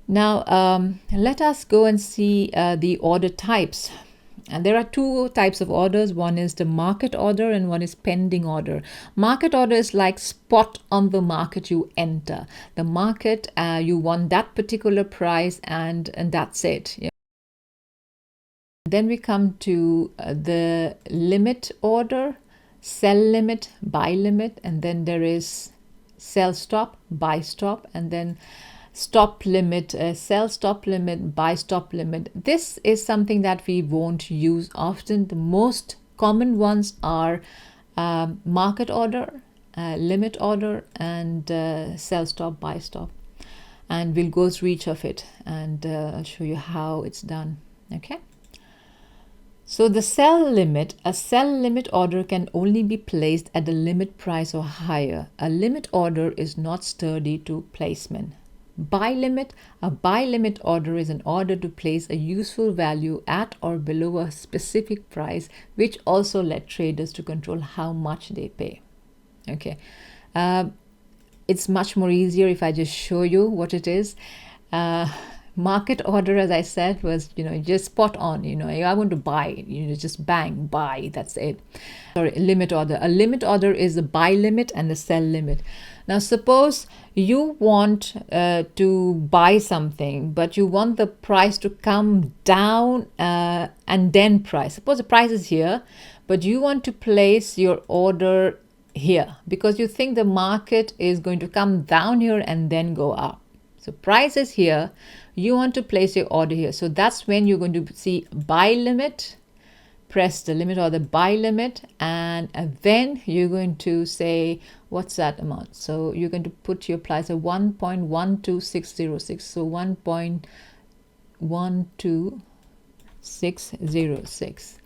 Now, let us go and see the order types. And there are two types of orders. One is the market order and one is pending order. Market order is like spot on the market you enter. The market, you want that particular price and that's it. Yeah. Then we come to the limit order, sell limit, buy limit, and then there is sell stop, buy stop, and then stop limit, sell stop limit, buy stop limit. This is something that we won't use often. The most common ones are market order, limit order, and sell stop, buy stop. And we'll go through each of it and I'll show you how it's done. Okay. So the sell limit, a sell limit order can only be placed at the limit price or higher. A limit order is not sturdy to placement. Buy limit, a buy limit order is an order to place a useful value at or below a specific price, which also let traders to control how much they pay. Okay, it's much more easier if I just show you what it is. Market order, as I said, was, just spot on, I want to buy, just bang, buy, that's it. Sorry, limit order. A limit order is the buy limit and the sell limit. Now, suppose you want to buy something, but you want the price to come down and then price. Suppose the price is here, but you want to place your order here because you think the market is going to come down here and then go up. So price is here, you want to place your order here. So that's when you're going to see buy limit, press the limit or the buy limit, and then you're going to say, what's that amount? So you're going to put your price at 1.12606. So 1.12606.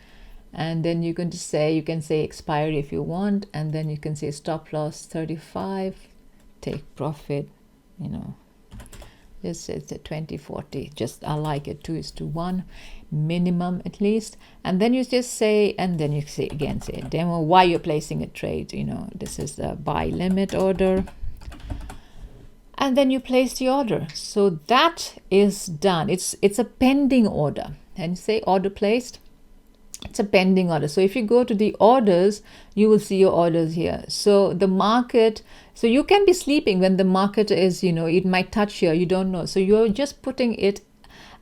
And then you're going to say, you can say expiry if you want, and then you can say stop loss 35, take profit, This is a 2040. Just I like it 2:1 minimum at least. And then you just say, and then you say again, say demo why you're placing a trade. This is the buy limit order. And then you place the order. So that is done. It's a pending order. And say order placed. It's a pending order. So if you go to the orders, you will see your orders here. So the market, so you can be sleeping when the market is, it might touch here, you don't know. So you're just putting it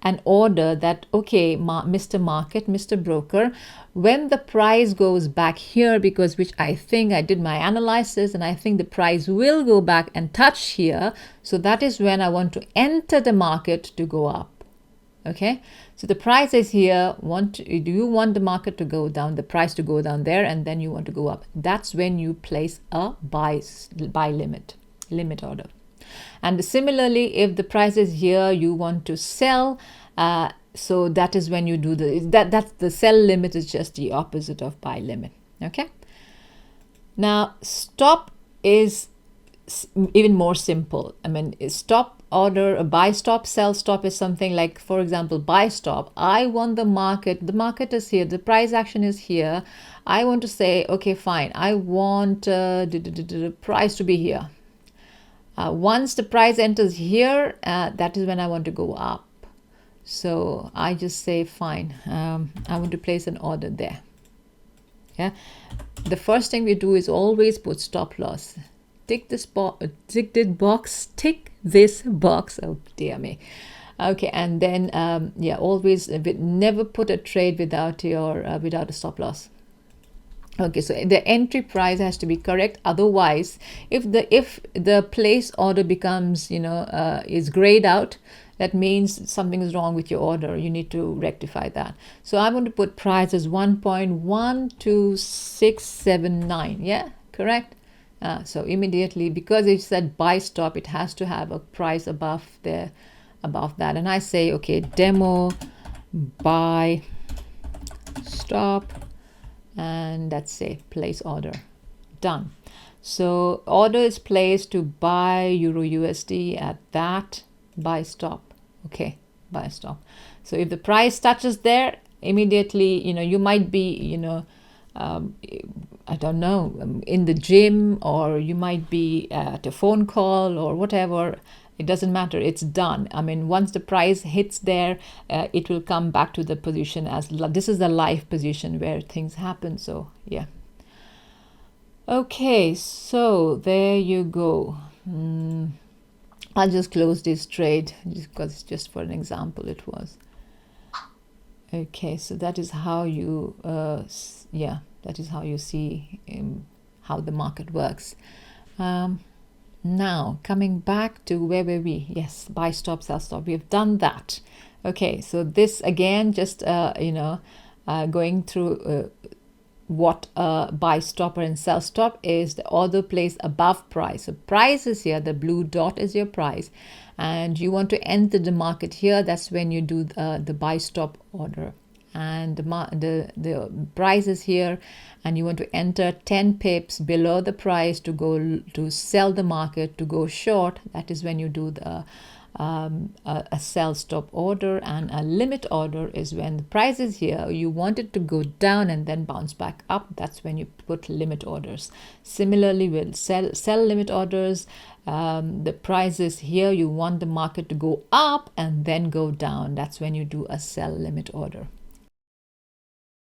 an order that, okay, Mr. Market, Mr. Broker, when the price goes back here, because which I think I did my analysis and I think the price will go back and touch here. So that is when I want to enter the market to go up. Okay, so the price is here. Do you want the market to go down, the price to go down there, and then you want to go up? That's when you place a buy limit order. And similarly, if the price is here, you want to sell. So that is when you do that's the sell limit is just the opposite of buy limit. Okay. Now stop is even more simple. I mean, stop order, a buy stop, sell stop is something like, for example, buy stop. I want the market is here, the price action is here. I want to say, okay, fine, I want the price to be here. Once the price enters here, that is when I want to go up. So I just say, fine, I want to place an order there. Yeah. The first thing we do is always put stop loss. Tick this box. Oh dear me. Okay, and then always never put a trade without a stop loss. Okay, so the entry price has to be correct. Otherwise, if the place order becomes is grayed out, that means something is wrong with your order. You need to rectify that. So I'm going to put price as 1.12679. Yeah, correct. So immediately, because it said buy stop, it has to have a price above that. And I say, okay, demo buy stop, and that's it, place order. Done. So order is placed to buy Euro USD at that buy stop. Okay, buy stop. So if the price touches there, immediately, you might be, I don't know, in the gym, or you might be at a phone call or whatever. It doesn't matter, it's done. I mean, once the price hits there, it will come back to the position as this is the live position where things happen. So yeah. Okay, so there you go. I'll just close this trade because just for an example it was. Okay, so that is how you that is how you see how the market works. Now coming back to where were we? Yes, buy stop, sell stop. We've done that. Okay, so this again just going through what a buy stopper and sell stop is. The order placed above price. So price is here, the blue dot is your price, and you want to enter the market here. That's when you do the buy stop order, and the price is here, and you want to enter 10 pips below the price to go to sell the market, to go short. That is when you do the a sell stop order. And a limit order is when the price is here, you want it to go down and then bounce back up. That's when you put limit orders. Similarly, with sell limit orders, the price is here, you want the market to go up and then go down. That's when you do a sell limit order.